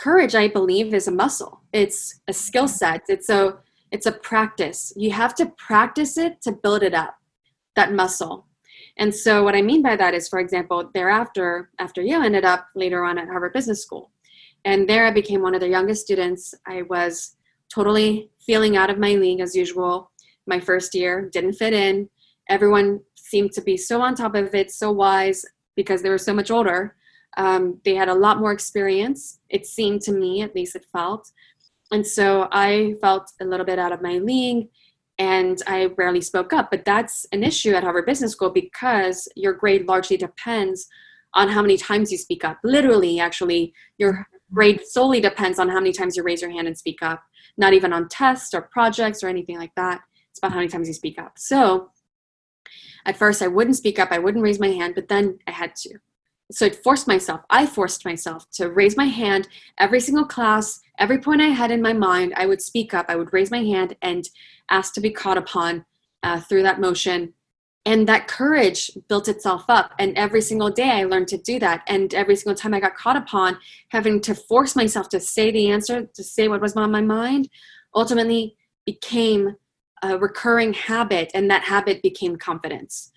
courage, I believe, is a muscle. It's a skill set. It's a practice. You have to practice it to build it up, that muscle. And so what I mean by that is, for example, thereafter, after you ended up later on at Harvard Business School. And there I became one of the youngest students. I was totally feeling out of my league as usual. My first year, didn't fit in. Everyone seemed to be so on top of it, so wise, because they were so much older. They had a lot more experience. It seemed to me, at least it felt. And so I felt a little bit out of my league, and I rarely spoke up. But that's an issue at Harvard Business School because your grade largely depends on how many times you speak up. Literally, actually, your grade solely depends on how many times you raise your hand and speak up, not even on tests or projects or anything like that. It's about how many times you speak up. So at first I wouldn't speak up, I wouldn't raise my hand, but then I had to. So I forced myself to raise my hand every single class. Every point I had in my mind, I would speak up, I would raise my hand and ask to be called upon through that motion. And that courage built itself up. And every single day I learned to do that. And every single time I got caught upon having to force myself to say the answer, to say what was on my mind, ultimately became a recurring habit. And that habit became confidence.